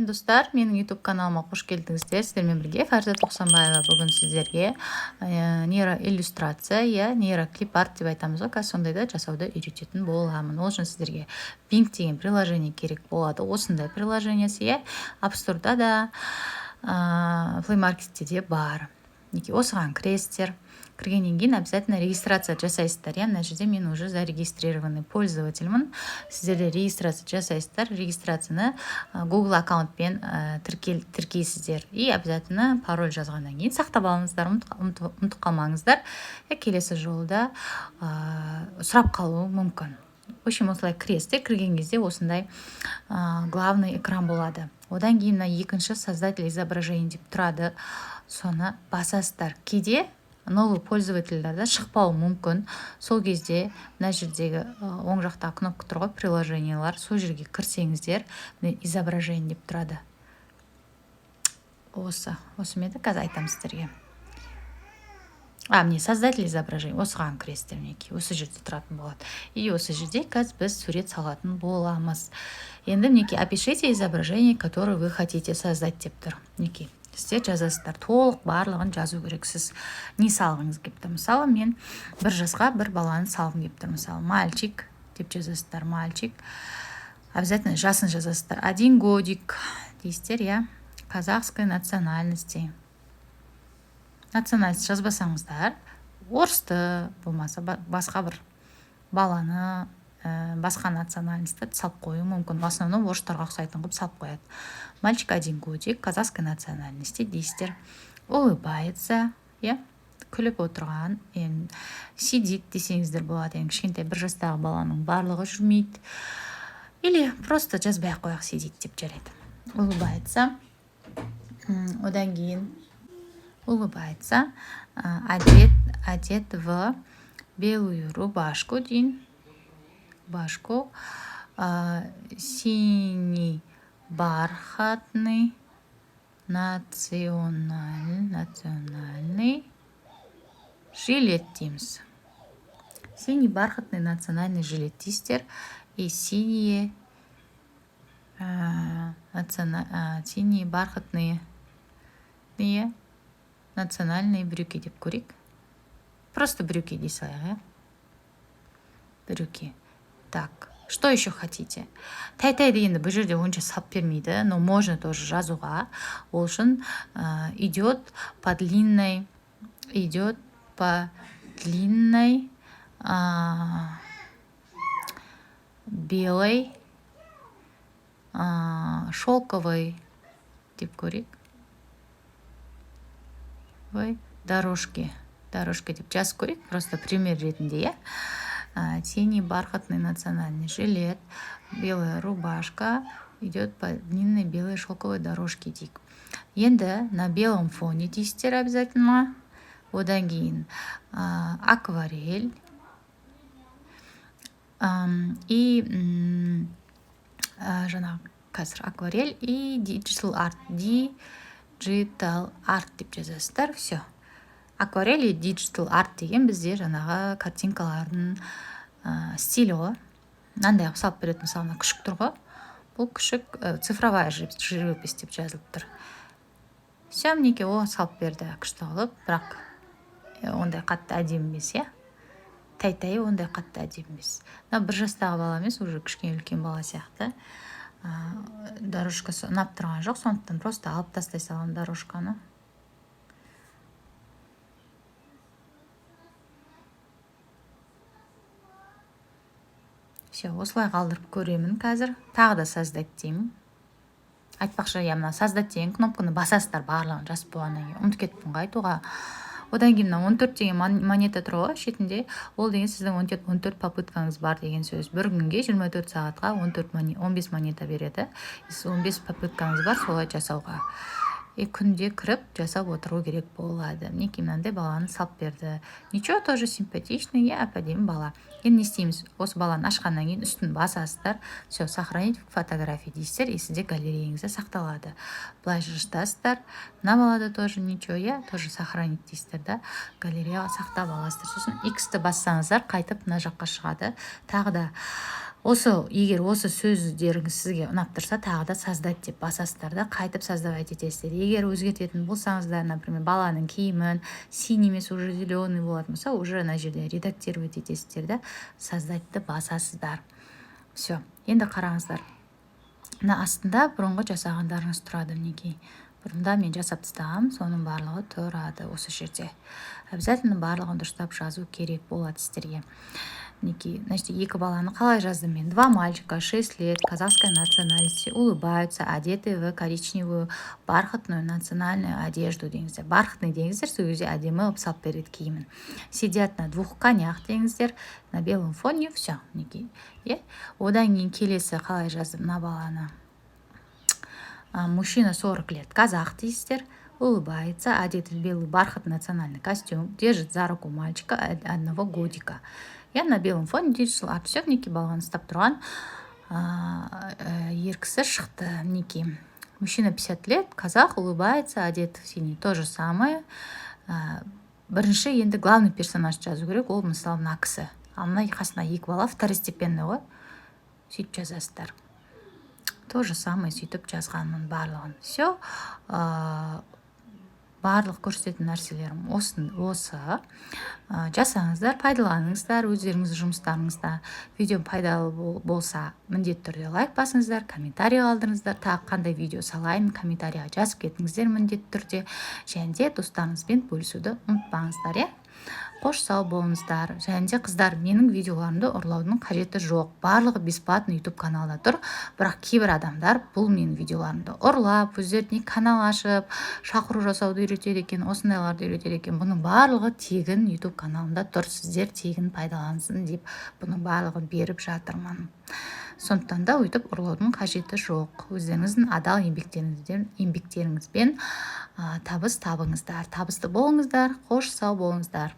Достар, менің YouTube каналыма қош келдіңіздер. Сіздермен бірге Фариза Тоқсанбаева бүгін сіздерге нейроиллюстрация, нейроклип арт деп айтамыз ғой, қазір сондайды жасауды үйрететін боламын. Ол үшін сіздерге Bing деген приложение керек болады. Осындай приложениесі App Store'да да, Play Market'те де бар. Осыған кіресіздер. Кіргеннен кейін обязательно регистрация жасайсыздар. Мына жерде мен уже зарегистрированный пользовательмін. Сіздер де регистрация жасайсыздар. Регистрацияны Google аккаунтпен тіркейсіздер. И обязательно пароль жазғаннан кейін сақтап алыңыздар, ұмытып қалмаңыздар. Келесі жолда сұрап қалуы мүмкін. В общем, осылай кіресіздер. Кірген кезде осындай главный экран болады. Одан кейін екінші создатель изображения деп тұрады. Соны басасыздар. Кейде новый пользовательдерді шықпауы мүмкін. Сол кезде мына жердегі оң жақта кнопка тұр ғой, приложениялар, сол жерге кірсеңіздер, изображение деп тұрады. Осымен қазір айтамын сіздерге. Міне создатель изображения, осыған кіресіздер мінекей, осы жерде тұратын болады. И осы жерде қазір біз сурет салатын боламыз. Енді мінекей опишите изображение, которое вы хотите создать деп тұр. Мінекей сіздер жазасыздар, толық барлығын жазу керексіз. Не салғыңыз келіп тұр? Мысалы, мен бір жасқа бір баланы салғым келіп тұр. Мысалы, мальчик деп жазасыздар, мальчик. Обязательно жасын жазасыздар. 1 годик дейсіздер, казахской национальности. Национальность жазбасаңыздар, орысты болмаса басқа бір баланы басқа национальностьті салып қою мүмкін. В основном орыстарға ұқсайтын қылып салып қояды. Мальчик 1 годик, казахской национальности дейсіздер. Улыбается, күліп отырған. Сидит десеңіздер болады. Кішкентай 1 жастағы баланың барлығы жүрмейді. Или просто жазбай қояқ, сидит деп жарайды. Улыбается. Одан кейін улыбается, одет в белую рубашку дейін. Башку, синий бархатный национальный жилет дейміз. Синий бархатный национальный жилет дейсіздер. И синие бархатные национальные брюки деп көрейік. Просто брюки дей салайық, брюки. Так, что еще хотите? Тай-тай дегенді бұл жерде онша сап бермейді, но можно тоже жазуға. Ол үшін идет по длинной белой шелковой деп көрейік. Дорожки деп жазып көрейік, просто пример ретінде, синий бархатный национальный жилет, белая рубашка, идет по длинной белой шелковой дорожке дейік. Енді на белом фоне дейсіздер обязательно. Одан кейін акварель. И жаңағы қазір акварель и digital art деп жазасыздар. Все. Акварель и digital art деген бізде жаңағы картинкалардың стилі ғой. Мынандай салып береді, мысалы, күшік тұр ғой. Бұл күшік цифровая живопись деп жазылып тұр. Все, мінекей салып берді күшті қылып, бірақ ондай қатты әдемі емес, тай-тай ондай қатты әдемі емес. 1 жастағы бала емес, уже кішкене үлкен бала сияқты. Дорожкасы ұнап тұрған жоқ, сондықтан просто алып тастай салған дорожканы. Все, осылай қалдырып көремін қазір. Тағы да создать деймін. Айтпақшы, мына создать деген кнопканы басасыздар барлығын жазып болғаннан кейін. Ұмытып кетіппін айтуға. Одан кейін 14 деген монета тұр ғой шетінде. Ол деген сіздің 14 попыткаңыз бар деген сөз. Бір күнге 24 сағатқа 15 монета береді. 15 попыткаңыз бар солай жасауға. Күнде кіріп жасап отыру керек болады. Мінекей мынандай баланы салып берді. Ничего, тоже симпатичный, әп-әдемі бала. Енді не істейміз? Осы баланы ашқаннан кейін үстін басасыздар. Все, сохранить фотографии дейсіздер, и сізде галереяңызда сақталады. Былай жыртасыздар. Мына балада тоже ничего, тоже сохранить дейсіздер да. Галереяға сақтап аласыздар. Сосын X-ті бассаңыздар, қайтып мына жаққа шығады. Тағы да осы егер осы сөздеріңіз сізге ұнап тұрса, тағы да создать деп басасыздар да қайтып создавать етесіздер. Егер өзгертетін болсаңыздар, например, баланың киімін синий емес уже зеленый болатын болса, уже ана жерде редактировать етесіздер да создатьты басасыздар. Все, енді қараңыздар. Мына астында бұрынғы жасағандарыңыз тұрады. Мінекей, бұрында мен жасап тастағам, соның барлығы тұрады осы жерде. Обязательно барлығын дұрыстап жазу керек болады сіздерге. Мінекей, значит, екі баланы қалай жаздым мен? 2 мальчика, 6 лет, казахской национальности, улыбаются, одеты в коричневую бархатную национальную одежду деңіздер. Бархатный деңіздер, сол кезде әдемі алып салып береді киімін. Сидят на 2 конях деңіздер, на белом фоне, все. Мінекей, одан кейін келесі қалай жаздым мына баланы? Мужчина 40 лет, казах дейсіздер, улыбается, одет в белый бархатный национальный костюм, держит за руку мальчика 1 годика. Я на белом фоне дейсіз, все мінекей баланы ұстап тұрған ер кісі шықты. Мінекей, мужчина 50 лет, казах, улыбается, одет в синий. То же самое. Бірінші енді главный персонаж жазу керек, ол мысалы мына кісі. Ал мына қасына екі бала второстепенный ғой. Сөйтіп жазасыздар. То же самое сөйтіп жазғанмын барлығын. Все, барлық көрсететін нәрселерім осы. Жасаңыздар, пайдаланыңыздар өздеріңіз жұмыстарыңызда. Видео пайдалы болса, міндетті түрде лайк басыңыздар, комментарий қалдырыңыздар. Тағы қандай видео салайын, комментарийға жазып кетіңіздер міндетті түрде. Және де достарыңызбен бөлісуді ұмытпаңыздар, Қош сау болыңыздар. Және де қыздар, менің видеоларымды ұрлаудың қажеті жоқ. Барлығы бесплатный YouTube каналда тұр. Бірақ кейбір адамдар бұл менің видеоларымды ұрлап, өздеріне канал ашып, шақыру жасауды үйретеді екен, осындайларды үйретеді екен. Бұның барлығы тегін YouTube каналында тұр. Сіздер тегін пайдалансын деп бұның барлығын беріп жатырмын. Сондықтан да өйтіп ұрлаудың қажеті жоқ. Өздеріңіздің адал еңбектеріңізбен табыс табыңыздар. Табысты болыңыздар, қош сау болыңыздар.